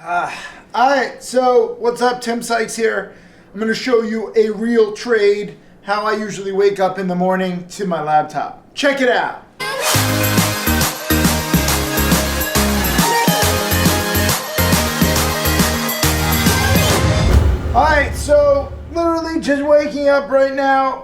Alright, so what's up? Tim Sykes here. I'm going to show you a real trade, how I usually wake up in the morning to my laptop. Check it out. Alright, so literally just waking up right now.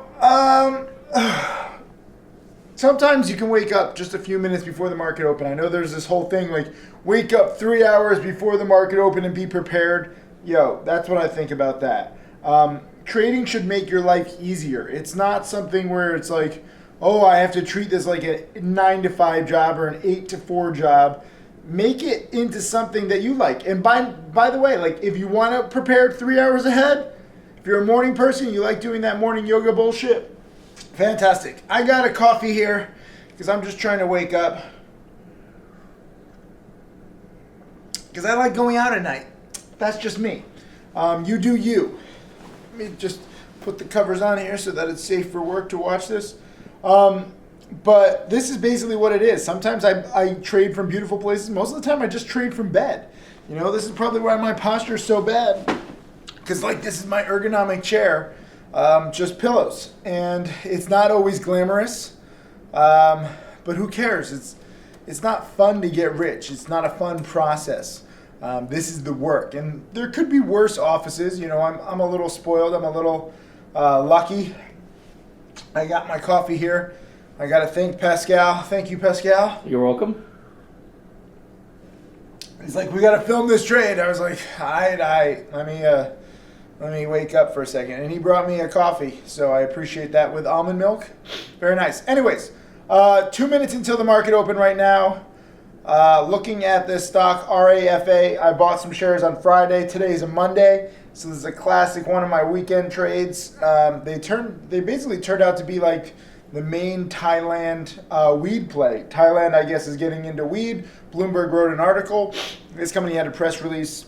Sometimes you can wake up just a few minutes before the market open. I know there's this whole thing like wake up 3 hours before the market open and be prepared. Yo, that's what I think about that. Trading should make your life easier. It's not something where it's like, oh, I have to treat this like a 9-to-5 job or an 8-to-4 job. Make it into something that you like. And by the way, like if you want to prepare 3 hours ahead, if you're a morning person, you like doing that morning yoga bullshit, fantastic. I got a coffee here because I'm just trying to wake up. Because I like going out at night. That's just me. You do you. Let me just put the covers on here so that it's safe for work to watch this. But this is basically what it is. Sometimes I trade from beautiful places. Most of the time I just trade from bed. You know, this is probably why my posture is so bad. Because like this is my ergonomic chair. Just pillows. And it's not always glamorous. But who cares? It's not fun to get rich. It's not a fun process. This is the work. And there could be worse offices. You know, I'm a little spoiled. I'm a little lucky. I got my coffee here. I got to thank Pascal. Thank you, Pascal. You're welcome. He's like, we got to film this trade. I was like, all right. Let me wake up for a second. And he brought me a coffee. So I appreciate that with almond milk. Very nice. Anyways, 2 minutes until the market open right now. Looking at this stock, RAFA. I bought some shares on Friday. Today is a Monday. So this is a classic one of my weekend trades. They basically turned out to be like the main Thailand weed play. Thailand, I guess, is getting into weed. Bloomberg wrote an article. This company had a press release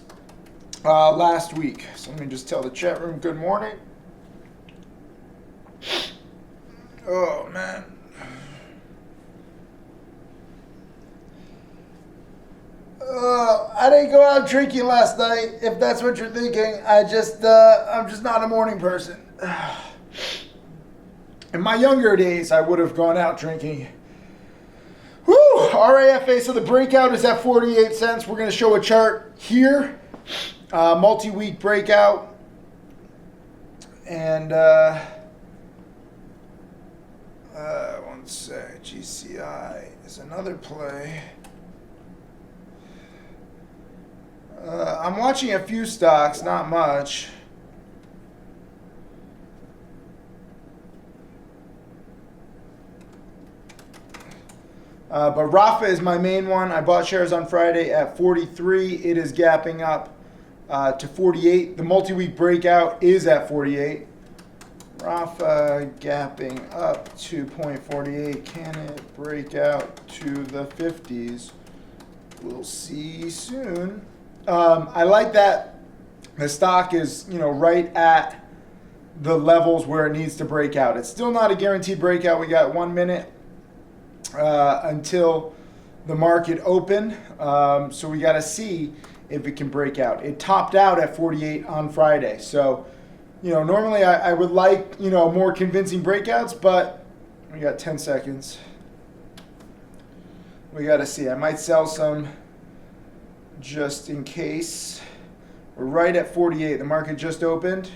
last week. So let me just tell the chat room good morning. Oh, man. I didn't go out drinking last night, if that's what you're thinking. I'm just not a morning person. In my younger days, I would have gone out drinking. Woo! RAFA, so the breakout is at 48 cents. We're going to show a chart here. Multi-week breakout. And, one sec, GCI is another play. I'm watching a few stocks, not much. But RAFA is my main one. I bought shares on Friday at 43. It is gapping up to 48. The multi-week breakout is at 48. RAFA gapping up to 0.48. Can it break out to the 50s? We'll see soon. I like that the stock is, right at the levels where it needs to break out. It's still not a guaranteed breakout. We got 1 minute until the market open. So we got to see if it can break out. It topped out at 48 on Friday. So, normally I would like, more convincing breakouts, but we got 10 seconds. We got to see. I might sell some just in case. We're right at 48. The market just opened.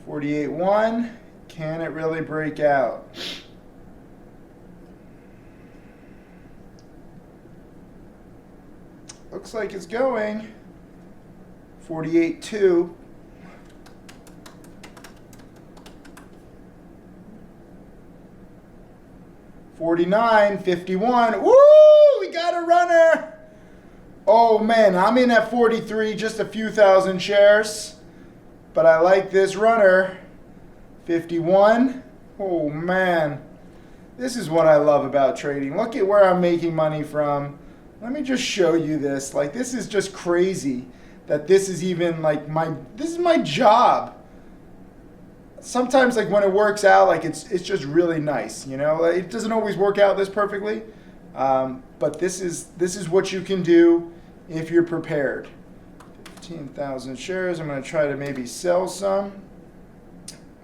48.1. Can it really break out? Looks like it's going. 48.2. $49.51. Woo! We got a runner. Oh man, I'm in at 43, just a few thousand shares. But I like this runner. 51. Oh man. This is what I love about trading. Look at where I'm making money from. Let me just show you this. Like, this is just crazy that this is even like this is my job. Sometimes like when it works out, like it's just really nice, It doesn't always work out this perfectly. But this is what you can do if you're prepared. 15,000 shares. I'm going to try to maybe sell some.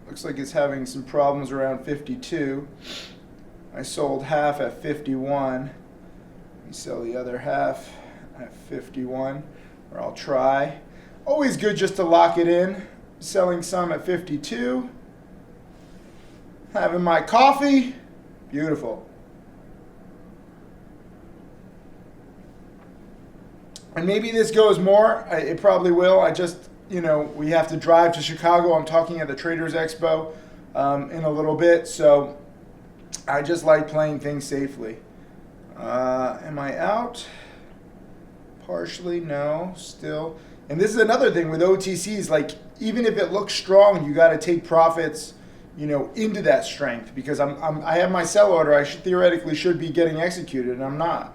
Looks like it's having some problems around 52. I sold half at 51. Let me sell the other half at 51, or I'll try. Always good just to lock it in. Selling some at 52. Having my coffee. Beautiful. And maybe this goes more. It probably will. I just, we have to drive to Chicago. I'm talking at the Traders Expo in a little bit. So I just like playing things safely. Am I out? Partially, no, still. And this is another thing with OTCs. Like, even if it looks strong, you got to take profits, into that strength, because I have my sell order. I theoretically should be getting executed, and I'm not.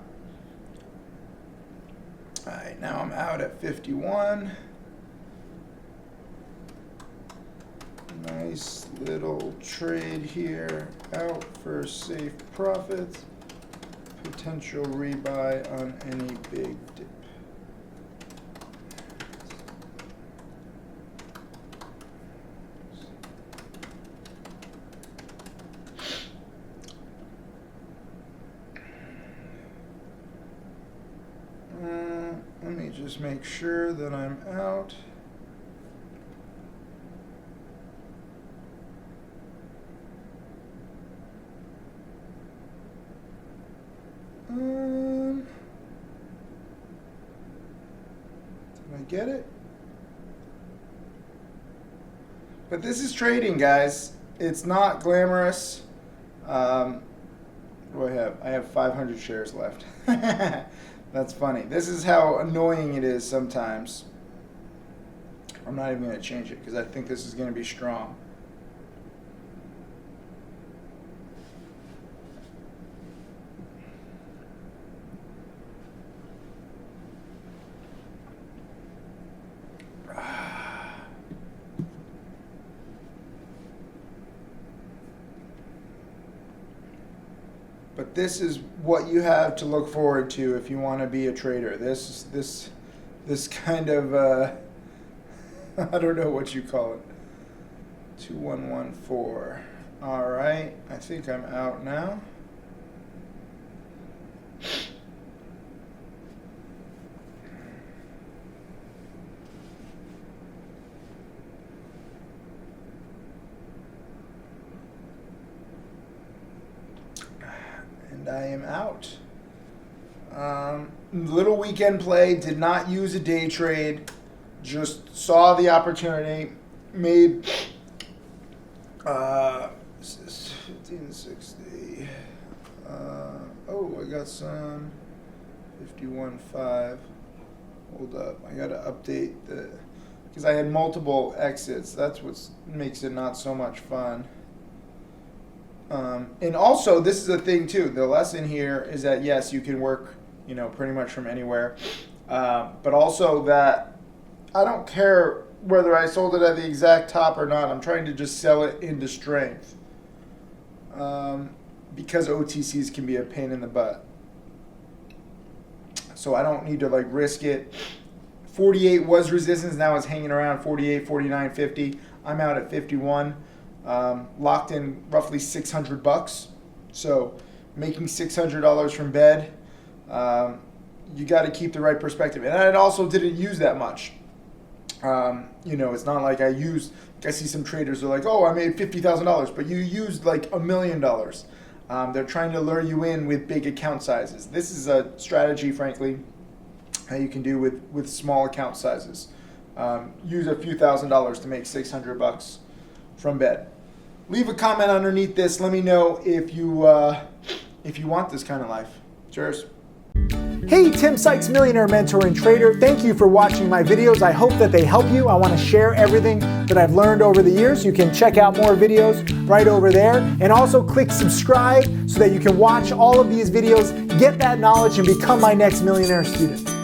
All right, now I'm out at 51. Nice little trade here, out for safe profits. Potential rebuy on any big dip. Let me just make sure that I'm out. Did I get it? But this is trading, guys. It's not glamorous. What do I have? I have 500 shares left. That's funny. This is how annoying it is sometimes. I'm not even going to change it because I think this is going to be strong. But this is what you have to look forward to if you want to be a trader. This kind of I don't know what you call it. 2114. All right, I think I'm out now. And I am out. Little weekend play, did not use a day trade, just saw the opportunity, made 1560. Oh, I got some 51.5. Hold up, I gotta update because I had multiple exits. That's what makes it not so much fun. And also, this is a thing too. The lesson here is that yes, you can work, pretty much from anywhere. But also that I don't care whether I sold it at the exact top or not. I'm trying to just sell it into strength. Because OTCs can be a pain in the butt. So I don't need to risk it. 48 was resistance. Now it's hanging around 48, 49, 50. I'm out at 51. Locked in roughly $600. So making $600 from bed, you got to keep the right perspective. And I also didn't use that much. It's not like I see some traders are like, oh, I made $50,000, but you used $1 million. They're trying to lure you in with big account sizes. This is a strategy, frankly, how you can do with small account sizes. Use a few $1,000s to make $600 from bed. Leave a comment underneath this. Let me know if you want this kind of life. Cheers. Hey, Tim Sykes, millionaire mentor and trader. Thank you for watching my videos. I hope that they help you. I want to share everything that I've learned over the years. You can check out more videos right over there. And also click subscribe so that you can watch all of these videos, get that knowledge, and become my next millionaire student.